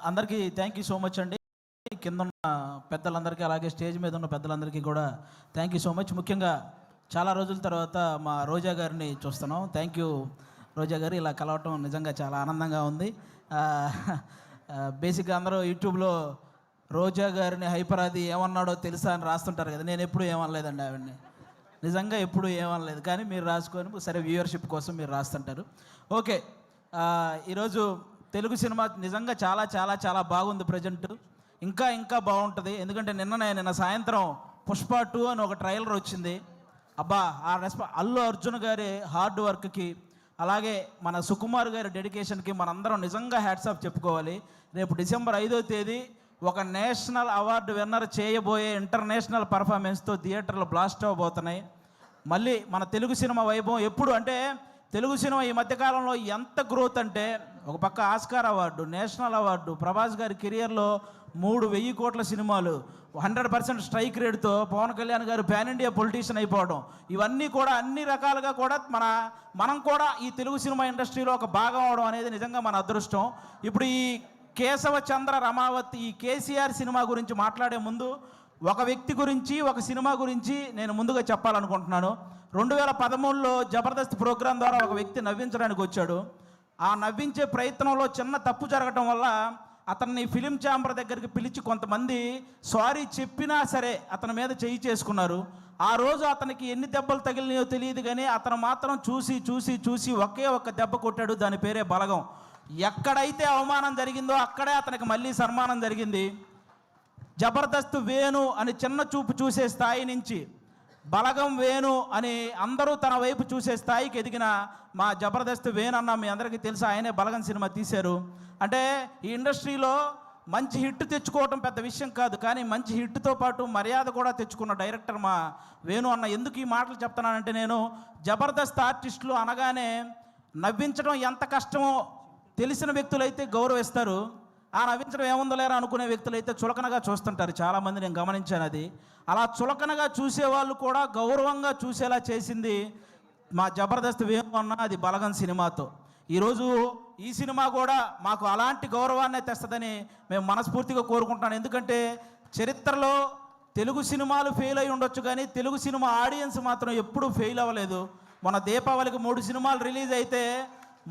అందరికీ thank you so much అండి. కింద ఉన్న పెద్దలందరికీ, అలాగే స్టేజ్ మీద ఉన్న పెద్దలందరికీ కూడా థ్యాంక్ యూ సో మచ్. ముఖ్యంగా చాలా రోజుల తర్వాత మా రోజా గారిని చూస్తున్నాం. థ్యాంక్ యూ రోజా గారు, ఇలా కలవటం నిజంగా చాలా ఆనందంగా ఉంది. బేసిక్గా అందరూ యూట్యూబ్లో రోజా గారిని హైపరాది ఏమన్నాడో తెలుసా అని రాస్తుంటారు కదా. నేను ఎప్పుడు ఏమనలేదండి ఆవిడని, నిజంగా ఎప్పుడు ఏమనలేదు. కానీ మీరు రాసుకొని సరే వ్యూవర్షిప్ కోసం మీరు రాస్తుంటారు. ఓకే, ఈరోజు తెలుగు సినిమా నిజంగా చాలా చాలా చాలా బాగుంది. ప్రజెంట్ ఇంకా ఇంకా బాగుంటుంది. ఎందుకంటే నిన్న సాయంత్రం పుష్ప 2 అని ఒక ట్రైలర్ వచ్చింది. అబ్బా, ఆ అల్లు అర్జున్ గారి హార్డ్ వర్క్కి, అలాగే మన సుకుమార్ గారి డెడికేషన్కి మనందరం నిజంగా హ్యాట్స్ ఆఫ్ చెప్పుకోవాలి. రేపు డిసెంబర్ 5వ తేదీ ఒక నేషనల్ అవార్డు విన్నర్ చేయబోయే ఇంటర్నేషనల్ పర్ఫార్మెన్స్తో థియేటర్లు బ్లాస్ట్ అవ్వబోతున్నాయి. మళ్ళీ మన తెలుగు సినిమా వైభవం ఎప్పుడు అంటే, తెలుగు సినిమా ఈ మధ్యకాలంలో ఎంత గ్రోత్ అంటే, ఒక పక్క Oscar award, national award, Prabhas గారి కెరియర్లో 3,000 కోట్ల సినిమాలు, 100% స్ట్రైక్ రేట్తో పవన్ కళ్యాణ్ గారు పాన్ ఇండియా పొలిటీషియన్ అయిపోవడం, ఇవన్నీ కూడా అన్ని రకాలుగా కూడా మనం కూడా ఈ తెలుగు సినిమా ఇండస్ట్రీలో ఒక భాగం అవడం అనేది నిజంగా మన అదృష్టం. ఇప్పుడు ఈ కేశవ చంద్ర రమావతి, ఈ కేసీఆర్ సినిమా గురించి మాట్లాడే ముందు ఒక వ్యక్తి గురించి, ఒక సినిమా గురించి నేను ముందుగా చెప్పాలనుకుంటున్నాను. 2013లో జబర్దస్త్ ప్రోగ్రాం ద్వారా ఒక వ్యక్తి నవ్వించడానికి వచ్చాడు. ఆ నవ్వించే ప్రయత్నంలో చిన్న తప్పు జరగటం వల్ల అతన్ని ఫిలిం ఛాంబర్ దగ్గరికి పిలిచి కొంతమంది సారీ చెప్పినా సరే అతని మీద చేయి చేసుకున్నారు. ఆ రోజు అతనికి ఎన్ని దెబ్బలు తగిలినాయో తెలియదు, కానీ అతను మాత్రం చూసి చూసి చూసి ఒకే ఒక్క దెబ్బ కొట్టాడు. దాని పేరే బలగం. ఎక్కడైతే అవమానం జరిగిందో అక్కడే అతనికి మళ్ళీ సన్మానం జరిగింది. జబర్దస్త్ వేణు అని చిన్న చూపు చూసే స్థాయి నుంచి బలగం వేణు అని అందరూ తన వైపు చూసే స్థాయికి ఎదిగిన మా జబర్దస్త్ వేణు అన్న మీ అందరికీ తెలుసు. ఆయనే బలగం సినిమా తీశారు. అంటే ఈ ఇండస్ట్రీలో మంచి హిట్ తెచ్చుకోవటం పెద్ద విషయం కాదు, కానీ మంచి హిట్తో పాటు మర్యాద కూడా తెచ్చుకున్న డైరెక్టర్ మా వేణు అన్న. ఎందుకు ఈ మాటలు చెప్తున్నానంటే, నేను జబర్దస్త్ ఆర్టిస్టులు అనగానే నవ్వించడం ఎంత కష్టమో తెలిసిన వ్యక్తులైతే గౌరవిస్తారు. ఆ నవ్వించడం ఏముందో లేరా అనుకునే వ్యక్తులైతే చులకనగా చూస్తుంటారు. చాలామంది నేను గమనించాను అది. అలా చులకనగా చూసేవాళ్ళు కూడా గౌరవంగా చూసేలా చేసింది మా జబర్దస్త్ వేణు అన్న, అది బలగం సినిమాతో. ఈరోజు ఈ సినిమా కూడా మాకు అలాంటి గౌరవాన్ని తెస్తుందని మేము మనస్ఫూర్తిగా కోరుకుంటున్నాను. ఎందుకంటే చరిత్రలో తెలుగు సినిమాలు ఫెయిల్ అయి ఉండొచ్చు, కానీ తెలుగు సినిమా ఆడియన్స్ మాత్రం ఎప్పుడూ ఫెయిల్ అవ్వలేదు. మన దీపావళికి 3 సినిమాలు రిలీజ్ అయితే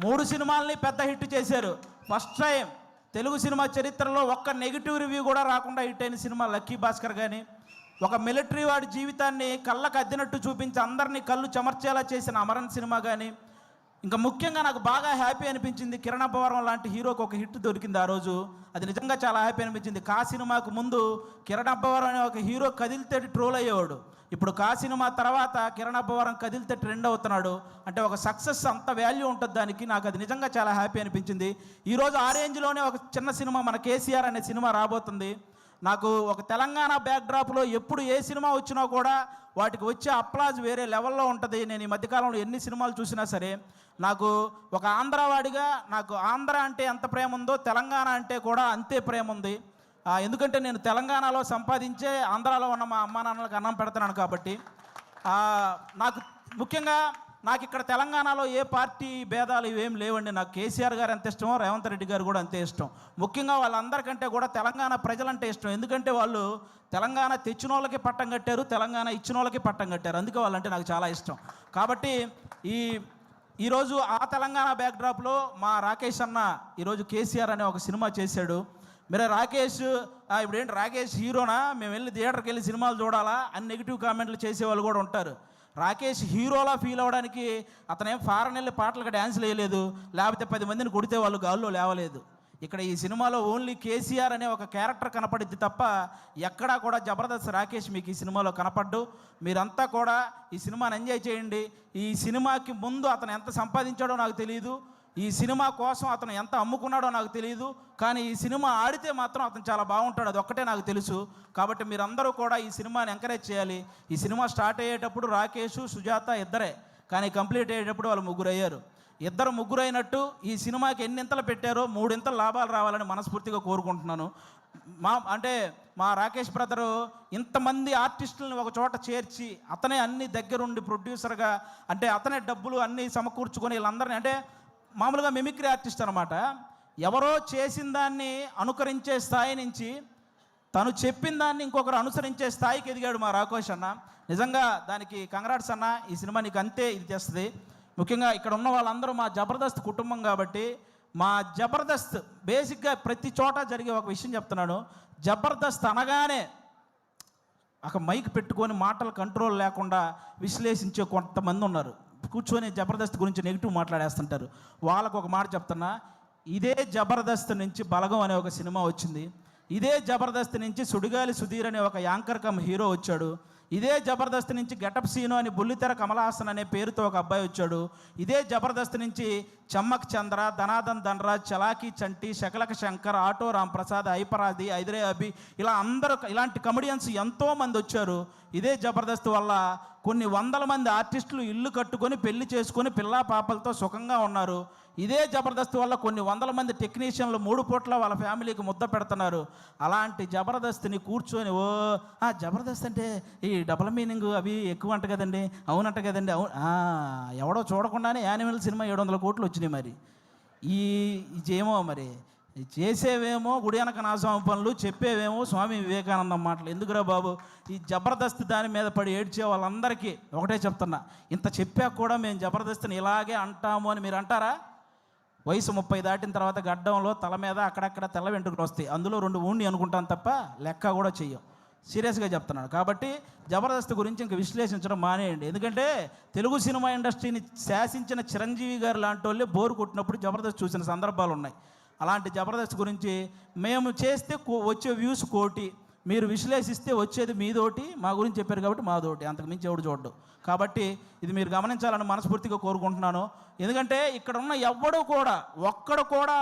3 సినిమాలని పెద్ద హిట్ చేశారు. ఫస్ట్ టైం తెలుగు సినిమా చరిత్రలో ఒక్క నెగిటివ్ రివ్యూ కూడా రాకుండా హిట్ అయిన సినిమా లక్కీ భాస్కర్. కానీ ఒక మిలిటరీ వాడి జీవితాన్ని కళ్ళకు అద్దినట్టు చూపించి అందరినీ కళ్ళు చెమర్చేలా చేసిన అమరన్ సినిమా. కానీ ఇంకా ముఖ్యంగా నాకు బాగా హ్యాపీ అనిపించింది, కిరణ్ అబ్బవరం లాంటి హీరోకి ఒక హిట్ దొరికింది ఆ రోజు. అది నిజంగా చాలా హ్యాపీ అనిపించింది. కా సినిమాకు ముందు కిరణ్ అబ్బవరం అనే ఒక హీరో కదిలితే ట్రోల్ అయ్యేవాడు. ఇప్పుడు కా సినిమా తర్వాత కిరణ్ అబ్బవరం కదిలితే ట్రెండ్ అవుతున్నాడు. అంటే ఒక సక్సెస్ అంత వాల్యూ ఉంటుంది దానికి. నాకు అది నిజంగా చాలా హ్యాపీ అనిపించింది. ఈరోజు ఆ రేంజ్లోనే ఒక చిన్న సినిమా మన కేసీఆర్ అనే సినిమా రాబోతుంది. నాకు ఒక తెలంగాణ బ్యాక్డ్రాప్లో ఎప్పుడు ఏ సినిమా వచ్చినా కూడా వాటికి వచ్చే అప్లాజ్ వేరే లెవెల్లో ఉంటుంది. నేను ఈ మధ్యకాలంలో ఎన్ని సినిమాలు చూసినా సరే నాకు ఒక ఆంధ్రవాడిగా నాకు ఆంధ్ర అంటే ఎంత ప్రేమ ఉందో తెలంగాణ అంటే కూడా అంతే ప్రేమ ఉంది. ఎందుకంటే నేను తెలంగాణలో సంపాదించే ఆంధ్రాలో ఉన్న మా అమ్మా నాన్నలకు అన్నం పెడుతున్నాను కాబట్టి. నాకు ముఖ్యంగా నాకు ఇక్కడ తెలంగాణలో ఏ పార్టీ భేదాలు ఇవేం లేవండి. నాకు కేసీఆర్ గారు ఎంత ఇష్టమో రేవంత్ రెడ్డి గారు కూడా అంతే ఇష్టం. ముఖ్యంగా వాళ్ళందరికంటే కూడా తెలంగాణ ప్రజలంటే ఇష్టం. ఎందుకంటే వాళ్ళు తెలంగాణ తెచ్చిన వాళ్ళకి పట్టం కట్టారు, తెలంగాణ ఇచ్చిన వాళ్ళకి పట్టం కట్టారు. అందుకే వాళ్ళంటే నాకు చాలా ఇష్టం. కాబట్టి ఈరోజు ఆ తెలంగాణ బ్యాక్డ్రాప్లో మా రాకేష్ అన్న ఈరోజు కేసీఆర్ అనే ఒక సినిమా చేశాడు. మీరే రాకేష్ ఇప్పుడేంటి రాకేష్ హీరోనా, మేము వెళ్ళి థియేటర్కి వెళ్ళి సినిమాలు చూడాలా అని నెగిటివ్ కామెంట్లు చేసేవాళ్ళు కూడా ఉంటారు. రాకేష్ హీరోలా ఫీల్ అవ్వడానికి అతనేం ఫారెన్ వెళ్ళి పాటలకు డ్యాన్స్లు వేయలేదు, లేకపోతే 10 మందిని కొడితే వాళ్ళు గాల్లో లేవలేదు. ఇక్కడ ఈ సినిమాలో ఓన్లీ కేసీఆర్ అనే ఒక క్యారెక్టర్ కనపడిద్ది తప్ప ఎక్కడా కూడా జబర్దస్త్ రాకేష్ మీకు ఈ సినిమాలో కనపడ్డు. మీరంతా కూడా ఈ సినిమాని ఎంజాయ్ చేయండి. ఈ సినిమాకి ముందు అతను ఎంత సంపాదించాడో నాకు తెలియదు, ఈ సినిమా కోసం అతను ఎంత అమ్ముకున్నాడో నాకు తెలియదు, కానీ ఈ సినిమా ఆడితే మాత్రం అతను చాలా బాగుంటాడు, అది ఒక్కటే నాకు తెలుసు. కాబట్టి మీరందరూ కూడా ఈ సినిమాని ఎంకరేజ్ చేయాలి. ఈ సినిమా స్టార్ట్ అయ్యేటప్పుడు రాకేష్, సుజాత ఇద్దరే, కానీ కంప్లీట్ అయ్యేటప్పుడు వాళ్ళు 3 అయ్యారు. 2 అయినట్టు ఈ సినిమాకి ఎన్నింతలు పెట్టారో 3 లాభాలు రావాలని మనస్ఫూర్తిగా కోరుకుంటున్నాను. మా రాకేష్ బ్రదరు ఇంతమంది ఆర్టిస్టులను ఒక చోట చేర్చి అతనే అన్ని దగ్గరుండి ప్రొడ్యూసర్గా, అంటే అతనే డబ్బులు అన్నీ సమకూర్చుకొని వీళ్ళందరినీ, అంటే మామూలుగా మిమిక్రీ ఆర్టిస్ట్ అనమాట. ఎవరో చేసిన దాన్ని అనుకరించే స్థాయి నుంచి తను చెప్పిన దాన్ని ఇంకొకరు అనుసరించే స్థాయికి ఎదిగాడు మా రాకోష్ అన్న. నిజంగా దానికి కంగ్రాట్స్ అన్న. ఈ సినిమా నీకు అంతే ఇది చేస్తుంది. ముఖ్యంగా ఇక్కడ ఉన్న వాళ్ళందరూ మా జబర్దస్త్ కుటుంబం కాబట్టి మా జబర్దస్త్ బేసిక్గా ప్రతి చోట జరిగే ఒక విషయం చెప్తున్నాను. జబర్దస్త్ అనగానే ఒక మైక్ పెట్టుకొని మాటలు కంట్రోల్ లేకుండా విశ్లేషించే కొంతమంది ఉన్నారు. కూర్చొని జబర్దస్త్ గురించి నెగిటివ్ మాట్లాడేస్తుంటారు. వాళ్ళకు ఒక మాట చెప్తున్నా, ఇదే జబర్దస్త్ నుంచి బలగం అనే ఒక సినిమా వచ్చింది. ఇదే జబర్దస్త్ నుంచి సుడిగాలి సుధీర్ అనే ఒక యాంకర్ కమ్ హీరో వచ్చాడు. ఇదే జబర్దస్త్ నుంచి గెటప్ సీను అని బుల్లితెర కమలాసన్ అనే పేరుతో ఒక అబ్బాయి వచ్చాడు. ఇదే జబర్దస్త్ నుంచి చమ్మక్ చంద్ర, ధనాదన్ ధనరాజ్, చలాకీ చంటి, శకలక శంకర్, ఆటో రాంప్రసాద్, హైపరాది, ఐదరే అభి, ఇలా అందరూ ఇలాంటి కమెడియన్స్ ఎంతోమంది వచ్చారు. ఇదే జబర్దస్త్ వల్ల కొన్ని వందల మంది ఆర్టిస్టులు ఇల్లు కట్టుకొని పెళ్లి చేసుకొని పిల్లా పాపలతో సుఖంగా ఉన్నారు. ఇదే జబర్దస్త్ వల్ల కొన్ని వందల మంది టెక్నీషియన్లు 3 పూట్ల వాళ్ళ ఫ్యామిలీకి ముద్ద పెడుతున్నారు. అలాంటి జబర్దస్త్ని కూర్చొని జబర్దస్త్ అంటే ఈ డబుల్ మీనింగ్ అవి ఎక్కువ అంట కదండి, అవునంట కదండి, అవును ఎవడో చూడకుండానే యానిమల్ సినిమా 700 కోట్లు వచ్చినాయి. మరి ఇదేమో మరి చేసేవేమో గుడి వెనక నాశనం పనులు, చెప్పేవేమో స్వామి వివేకానందం మాటలు. ఎందుకురా బాబు, ఈ జబర్దస్త్ దాని మీద పడి ఏడ్చే వాళ్ళందరికీ ఒకటే చెప్తున్నా, ఇంత చెప్పాక కూడా మేము జబర్దస్త్ని ఇలాగే అంటాము అని మీరు అంటారా? వయసు 30 దాటిన తర్వాత గడ్డంలో తల మీద అక్కడక్కడ తెల్ల వెంట్రుకలు వస్తాయి. అందులో 2 ఊండి అనుకుంటాను తప్ప లెక్క కూడా చెయ్యం. సీరియస్గా చెప్తున్నాను. కాబట్టి జబర్దస్త్ గురించి ఇంక విశ్లేషించడం మానేయండి. ఎందుకంటే తెలుగు సినిమా ఇండస్ట్రీని శాసించిన చిరంజీవి గారు లాంటి వాళ్ళే బోరు కొట్టినప్పుడు జబర్దస్త్ చూసిన సందర్భాలు ఉన్నాయి. అలాంటి జబర్దస్త్ గురించి మేము చేస్తే వచ్చే వ్యూస్ 1 కోటి, మీరు విశ్లేషిస్తే వచ్చేది మీదోటి, మా గురించి చెప్పారు కాబట్టి మాదోటి, అంతకు మించి ఎవడు చూడ్డు. కాబట్టి ఇది మీరు గమనించాలని మనస్ఫూర్తిగా కోరుకుంటున్నాను. ఎందుకంటే ఇక్కడ ఉన్న ఒక్కడు కూడా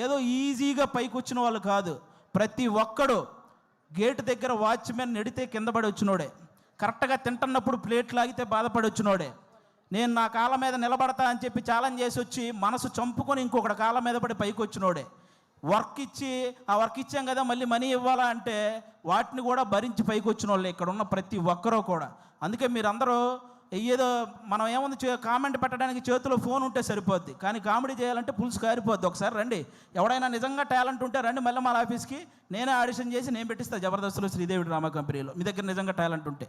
ఏదో ఈజీగా పైకి వచ్చిన వాళ్ళు కాదు. ప్రతి ఒక్కడు గేటు దగ్గర వాచ్మెన్ నెడితే కింద పడి వచ్చినోడే, కరెక్ట్గా తింటున్నప్పుడు ప్లేట్ లాగితే బాధపడి వచ్చినోడే, నేను నా కాళ్ళ మీద నిలబడతా అని చెప్పి ఛాలెంజ్ చేసి వచ్చి మనసు చంపుకొని ఇంకొకటి కాళ్ళ మీద పడి పైకి వచ్చినోడే, వర్క్ ఇచ్చి ఆ వర్క్ ఇచ్చాం కదా మళ్ళీ మనీ ఇవ్వాలా అంటే వాటిని కూడా భరించి పైకి వచ్చిన వాళ్ళే ఇక్కడ ఉన్న ప్రతి ఒక్కరూ కూడా. అందుకే మీరందరూ ఏదో మనం ఏముంది కామెంట్ పెట్టడానికి చేతిలో ఫోన్ ఉంటే సరిపోద్ది, కానీ కామెడీ చేయాలంటే పులుసు కారిపోద్ది. ఒకసారి రండి, ఎవడైనా నిజంగా టాలెంట్ ఉంటే రండి మళ్ళీ మా ఆఫీస్కి, నేనే ఆడిషన్ చేసి నేను పెట్టిస్తాను జబర్దస్త్లో శ్రీదేవి డ్రామా కంపెనీలో, మీ దగ్గర నిజంగా టాలెంట్ ఉంటే.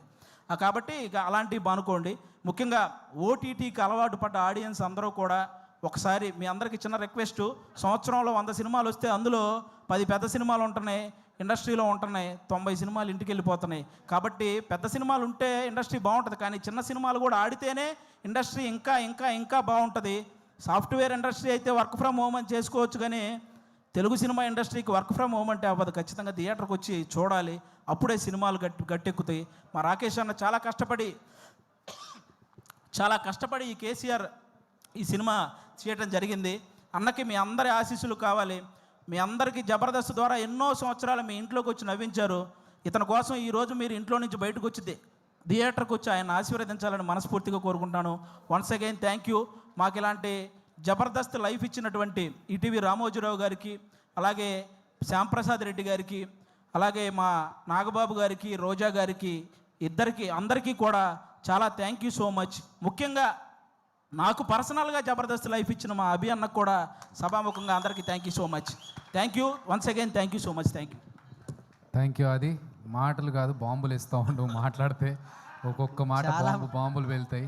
కాబట్టి ఇక అలాంటివి బానుకోండి. ముఖ్యంగా ఓటీటీకి అలవాటు పడ్డ ఆడియన్స్ అందరూ కూడా ఒకసారి మీ అందరికీ చిన్న రిక్వెస్ట్, సంవత్సరంలో 100 సినిమాలు వస్తే అందులో 10 పెద్ద సినిమాలు ఉంటున్నాయి, ఇండస్ట్రీలో ఉంటున్నాయి, 90 సినిమాలు ఇంటికి వెళ్ళిపోతున్నాయి. కాబట్టి పెద్ద సినిమాలు ఉంటే ఇండస్ట్రీ బాగుంటుంది, కానీ చిన్న సినిమాలు కూడా ఆడితేనే ఇండస్ట్రీ ఇంకా ఇంకా ఇంకా బాగుంటుంది. సాఫ్ట్వేర్ ఇండస్ట్రీ అయితే వర్క్ ఫ్రమ్ హోమ్ అని చేసుకోవచ్చు, కానీ తెలుగు సినిమా ఇండస్ట్రీకి వర్క్ ఫ్రమ్ హోమ్ అంటే అవ్వదు. ఖచ్చితంగా థియేటర్కి వచ్చి చూడాలి, అప్పుడే సినిమాలు గట్టెక్కుతాయి. మా రాకేష్ అన్న చాలా కష్టపడి ఈ కేసీఆర్ ఈ సినిమా చేయడం జరిగింది. అన్నకి మీ అందరి ఆశీస్సులు కావాలి. మీ అందరికీ జబర్దస్త్ ద్వారా ఎన్నో సంవత్సరాలు మీ ఇంట్లోకి వచ్చి నవ్వించారు. ఇతని కోసం ఈరోజు మీరు ఇంట్లో నుంచి బయటకు వచ్చి థియేటర్కి వచ్చి ఆయన ఆశీర్వదించాలని మనస్ఫూర్తిగా కోరుకుంటాను. Once again thank you. మాకు ఇలాంటి జబర్దస్త్ లైఫ్ ఇచ్చినటువంటి ఈటీవీ రామోజీరావు గారికి, అలాగే శ్యాంప్రసాద్ రెడ్డి గారికి, అలాగే మా నాగబాబు గారికి, రోజా గారికి, అందరికీ కూడా చాలా థ్యాంక్ యూ సో మచ్. ముఖ్యంగా నాకు పర్సనల్గా జబర్దస్త్ లైఫ్ ఇచ్చిన మా అభి అన్నకు కూడా సభాముఖంగా అందరికీ thank you so much. Thank you once again, thank you so much. Thank you. అది మాటలు కాదు, బాంబులు ఇస్తూ ఉండు, మాట్లాడితే ఒక్కొక్క మాట బాంబులు వెళ్తాయి.